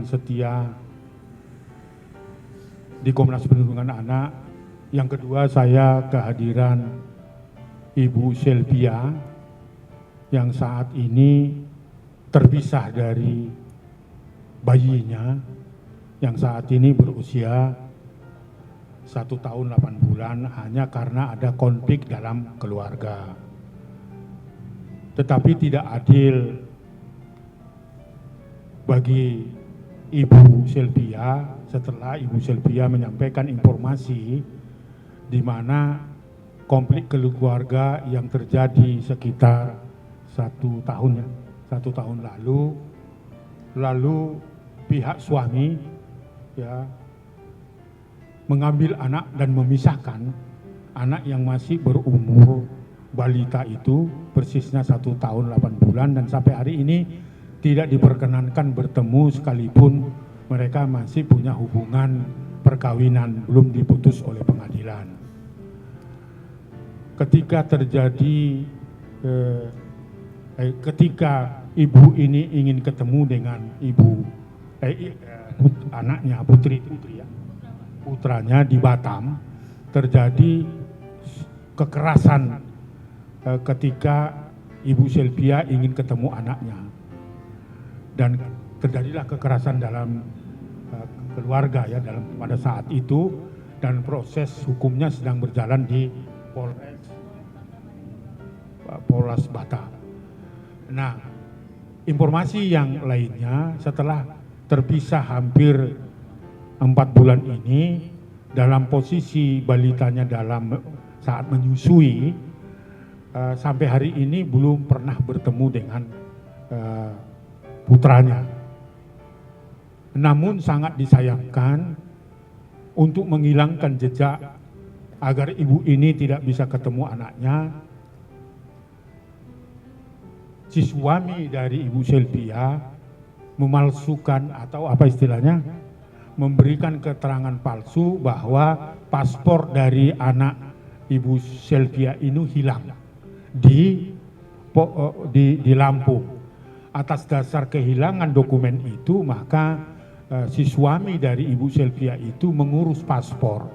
setia di Komnas Perlindungan Anak. Yang kedua, saya kehadiran Ibu Sylvia yang saat ini terpisah dari bayinya yang saat ini berusia 1 tahun 8 bulan hanya karena ada konflik dalam keluarga. Tetapi tidak adil bagi Ibu Sylvia setelah Ibu Sylvia menyampaikan informasi di mana konflik keluarga yang terjadi sekitar 1 tahun lalu pihak suami ya mengambil anak dan memisahkan anak yang masih berumur balita itu persisnya 1 tahun 8 bulan dan sampai hari ini tidak diperkenankan bertemu sekalipun mereka masih punya hubungan perkawinan belum diputus oleh pengadilan. Ketika ibu ini ingin ketemu dengan anaknya putranya di Batam, terjadi kekerasan ketika Ibu Sylvia ingin ketemu anaknya dan terjadilah kekerasan dalam keluarga ya pada saat itu dan proses hukumnya sedang berjalan di Polres Batam. Nah, informasi yang lainnya setelah terpisah hampir 4 bulan ini dalam posisi balitanya dalam saat menyusui sampai hari ini belum pernah bertemu dengan putranya. Namun sangat disayangkan untuk menghilangkan jejak agar ibu ini tidak bisa ketemu anaknya, si suami dari Ibu Sylvia memalsukan atau apa istilahnya, memberikan keterangan palsu bahwa paspor dari anak Ibu Sylvia ini hilang di Lampung. Atas dasar kehilangan dokumen itu maka si suami dari Ibu Sylvia itu mengurus paspor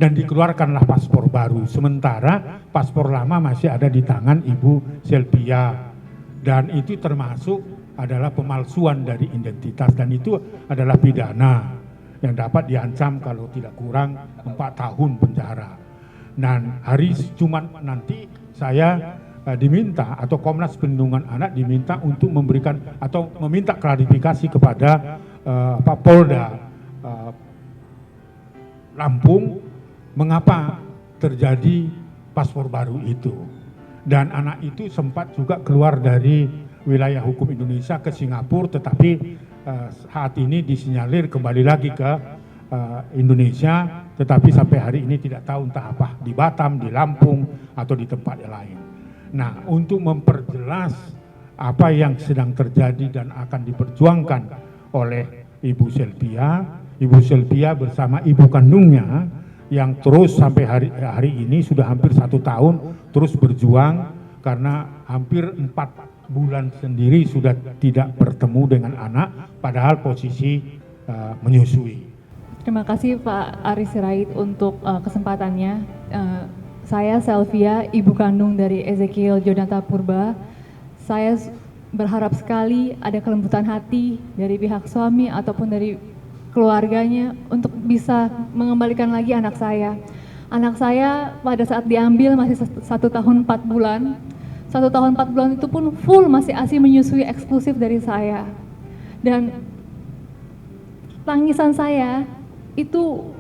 dan dikeluarkanlah paspor baru, sementara paspor lama masih ada di tangan Ibu Sylvia dan itu termasuk adalah pemalsuan dari identitas dan itu adalah pidana yang dapat diancam kalau tidak kurang 4 tahun penjara. Dan hari Jumat nanti saya diminta atau Komnas Perlindungan Anak diminta untuk memberikan atau meminta klarifikasi kepada Pak Polda Lampung mengapa terjadi paspor baru itu. Dan anak itu sempat juga keluar dari wilayah hukum Indonesia ke Singapura, tetapi saat ini disinyalir kembali lagi ke Indonesia, tetapi sampai hari ini tidak tahu entah apa, di Batam, di Lampung, atau di tempat yang lain. Nah, untuk memperjelas apa yang sedang terjadi dan akan diperjuangkan oleh Ibu Sylvia bersama ibu kandungnya yang terus sampai hari ini sudah hampir 1 tahun terus berjuang karena hampir 4 bulan sendiri sudah tidak bertemu dengan anak padahal posisi menyusui. Terima kasih Pak Aris Sirait untuk kesempatannya. Saya Sylvia, ibu kandung dari Ezekiel Jonata Purba. Saya berharap sekali ada kelembutan hati dari pihak suami ataupun dari keluarganya untuk bisa mengembalikan lagi anak saya. Anak saya pada saat diambil masih 1 tahun 4 bulan. 1 tahun 4 bulan itu pun full masih ASI menyusui eksklusif dari saya. Dan tangisan saya itu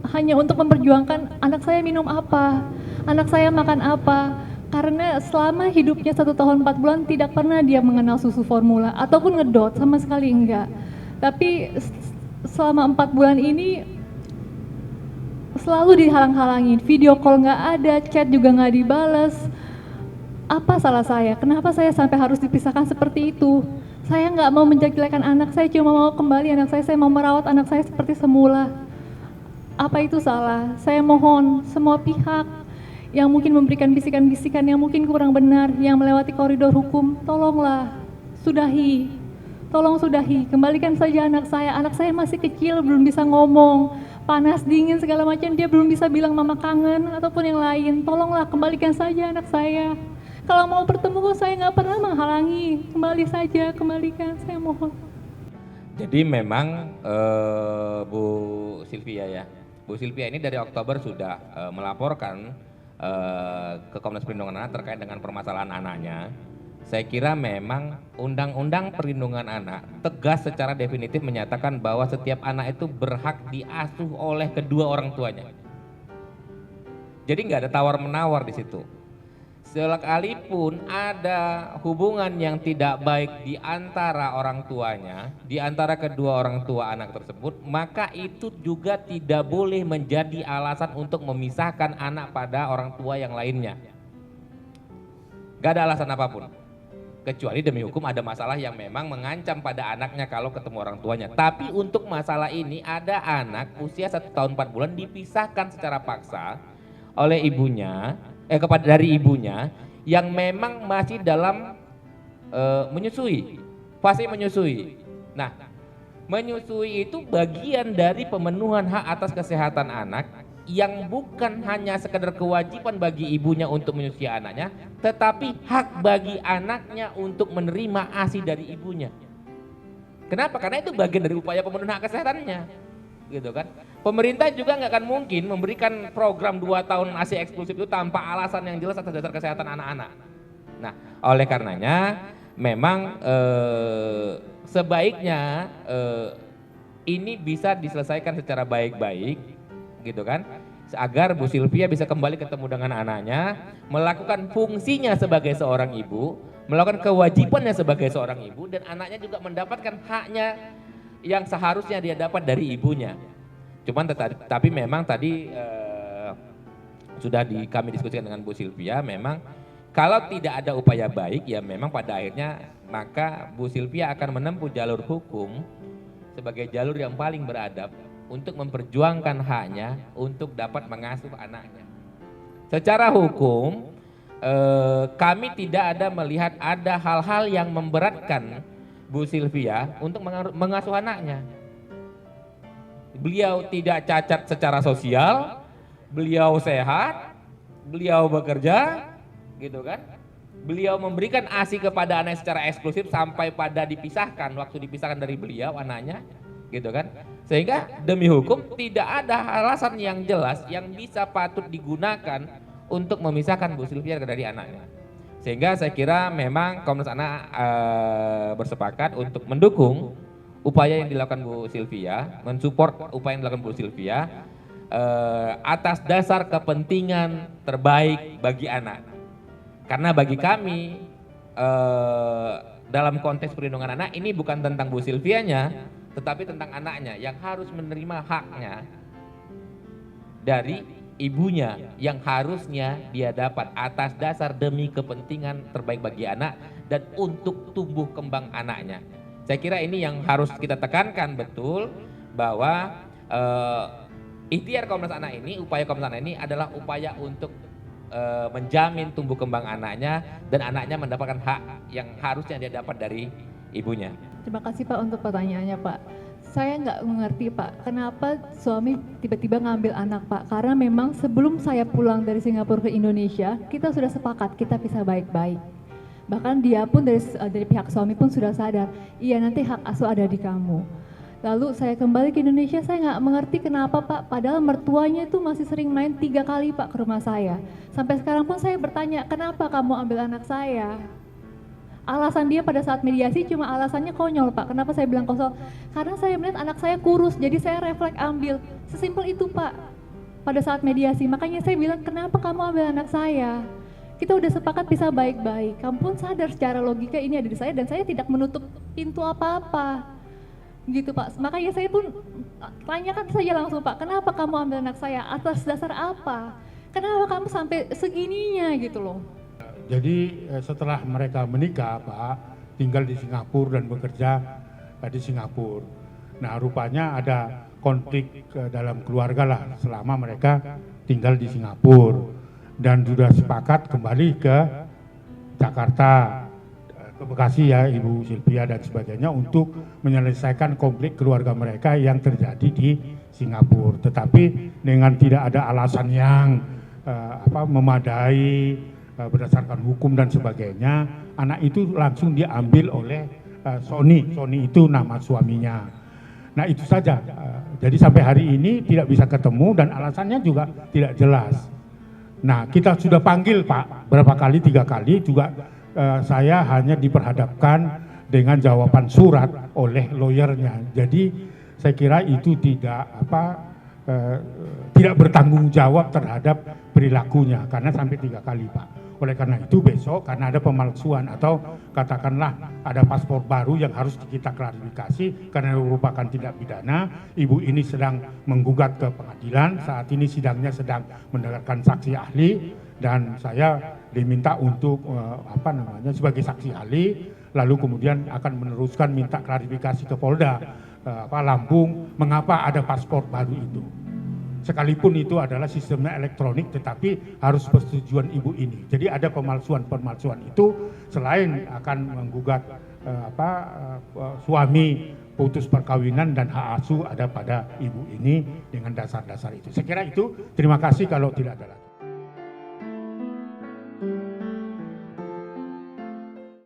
hanya untuk memperjuangkan anak saya minum apa, anak saya makan apa. Karena selama hidupnya 1 tahun 4 bulan tidak pernah dia mengenal susu formula ataupun ngedot, sama sekali enggak. Tapi selama 4 bulan ini selalu dihalang-halangin, video call nggak ada, chat juga nggak dibales. Apa salah saya? Kenapa saya sampai harus dipisahkan seperti itu? Saya nggak mau menjelek-jelekan anak saya, cuma mau kembali anak saya mau merawat anak saya seperti semula. Apa itu salah? Saya mohon semua pihak yang mungkin memberikan bisikan-bisikan yang mungkin kurang benar, yang melewati koridor hukum, tolonglah, sudahi. tolong sudahi, kembalikan saja anak saya masih kecil, belum bisa ngomong, panas, dingin, segala macam, dia belum bisa bilang mama kangen, ataupun yang lain, tolonglah kembalikan saja anak saya. Kalau mau bertemu kok saya nggak pernah menghalangi, kembali saja, kembalikan, saya mohon. Jadi memang Bu Sylvia ya, Bu Sylvia ini dari Oktober sudah melaporkan ke Komnas Perlindungan Anak terkait dengan permasalahan anaknya. Saya kira memang Undang-Undang Perlindungan Anak tegas secara definitif menyatakan bahwa setiap anak itu berhak diasuh oleh kedua orang tuanya. Jadi nggak ada tawar-menawar di situ. Sekalipun ada hubungan yang tidak baik di antara orang tuanya, di antara kedua orang tua anak tersebut, maka itu juga tidak boleh menjadi alasan untuk memisahkan anak pada orang tua yang lainnya. Gak ada alasan apapun, kecuali demi hukum ada masalah yang memang mengancam pada anaknya kalau ketemu orang tuanya. Tapi untuk masalah ini ada anak usia 1 tahun 4 bulan dipisahkan secara paksa oleh ibunya, dari ibunya yang memang masih dalam menyusui, fase menyusui. Nah, menyusui itu bagian dari pemenuhan hak atas kesehatan anak yang bukan hanya sekedar kewajiban bagi ibunya untuk menyusui anaknya, tetapi hak bagi anaknya untuk menerima ASI dari ibunya. Kenapa? Karena itu bagian dari upaya pemenuhan hak kesehatannya. Gitu kan. Pemerintah juga nggak akan mungkin memberikan program 2 tahun ASI eksklusif itu tanpa alasan yang jelas atas dasar kesehatan anak-anak. Nah, oleh karenanya memang sebaiknya ini bisa diselesaikan secara baik-baik, gitu kan, agar Bu Sylvia bisa kembali ketemu dengan anaknya, melakukan fungsinya sebagai seorang ibu, melakukan kewajibannya sebagai seorang ibu, dan anaknya juga mendapatkan haknya yang seharusnya dia dapat dari ibunya. Cuman tapi memang tadi sudah kami diskusikan dengan Bu Sylvia, memang kalau tidak ada upaya baik ya memang pada akhirnya maka Bu Sylvia akan menempuh jalur hukum sebagai jalur yang paling beradab untuk memperjuangkan haknya untuk dapat mengasuh anaknya. Secara hukum kami tidak ada melihat ada hal-hal yang memberatkan Bu Sylvia untuk mengasuh anaknya. Beliau tidak cacat secara sosial, beliau sehat, beliau bekerja, gitu kan. Beliau memberikan ASI kepada anak secara eksklusif sampai pada dipisahkan, waktu dipisahkan dari beliau anaknya, gitu kan. Sehingga demi hukum tidak ada alasan yang jelas yang bisa patut digunakan untuk memisahkan Bu Sylvia dari anaknya. Sehingga saya kira memang Komnas Anak bersepakat untuk mendukung upaya yang dilakukan Bu Sylvia, mensupport upaya yang dilakukan Bu Sylvia atas dasar kepentingan terbaik bagi anak. Karena bagi kami dalam konteks perlindungan anak ini bukan tentang Bu Sylvianya, tetapi tentang anaknya yang harus menerima haknya dari ibunya yang harusnya dia dapat atas dasar demi kepentingan terbaik bagi anak dan untuk tumbuh kembang anaknya. Saya kira ini yang harus kita tekankan betul bahwa ikhtiar Komnas Anak ini, upaya Komnas Anak ini adalah upaya untuk menjamin tumbuh kembang anaknya dan anaknya mendapatkan hak yang harusnya dia dapat dari ibunya. Terima kasih Pak untuk pertanyaannya Pak. Saya nggak mengerti Pak, kenapa suami tiba-tiba ngambil anak Pak? Karena memang sebelum saya pulang dari Singapura ke Indonesia, kita sudah sepakat kita pisah baik-baik. Bahkan dia pun dari pihak suami pun sudah sadar, iya nanti hak asuh ada di kamu. Lalu saya kembali ke Indonesia, saya nggak mengerti kenapa Pak, padahal mertuanya itu masih sering main 3 kali Pak ke rumah saya. Sampai sekarang pun saya bertanya, kenapa kamu ambil anak saya? Alasan dia pada saat mediasi cuma alasannya konyol Pak. Kenapa saya bilang konyol? Karena saya melihat anak saya kurus, jadi saya refleks ambil. Sesimpel itu Pak, pada saat mediasi. Makanya saya bilang, kenapa kamu ambil anak saya? Kita udah sepakat bisa baik-baik. Kamu pun sadar secara logika ini ada di saya dan saya tidak menutup pintu apa-apa. Gitu Pak, makanya saya pun tanyakan saja langsung Pak, kenapa kamu ambil anak saya? Atas dasar apa? Kenapa kamu sampai segininya gitu loh? Jadi setelah mereka menikah Pak, tinggal di Singapura dan bekerja di Singapura. Nah rupanya ada konflik dalam keluarga lah selama mereka tinggal di Singapura. Dan sudah sepakat kembali ke Jakarta ke Bekasi ya Ibu Sylvia dan sebagainya untuk menyelesaikan konflik keluarga mereka yang terjadi di Singapura. Tetapi dengan tidak ada alasan yang memadai berdasarkan hukum dan sebagainya, anak itu langsung diambil oleh Sony. Sony itu nama suaminya. Nah itu saja. Jadi sampai hari ini tidak bisa ketemu dan alasannya juga tidak jelas. Nah kita sudah panggil Pak berapa kali, 3 kali juga. Saya hanya diperhadapkan dengan jawaban surat oleh lawyernya. Jadi saya kira itu tidak bertanggung jawab terhadap perilakunya karena sampai 3 kali Pak. Oleh karena itu besok karena ada pemalsuan atau katakanlah ada paspor baru yang harus kita klarifikasi karena merupakan tindak pidana. Ibu ini sedang menggugat ke pengadilan. Saat ini sidangnya sedang mendengarkan saksi ahli dan saya diminta untuk sebagai saksi ahli, lalu kemudian akan meneruskan minta klarifikasi ke Polda Lampung mengapa ada paspor baru itu. Sekalipun itu adalah sistemnya elektronik tetapi harus persetujuan ibu ini. Jadi ada pemalsuan itu selain akan menggugat suami putus perkawinan dan hak asuh ada pada ibu ini dengan dasar-dasar itu. Saya kira itu, terima kasih kalau tidak ada lagi.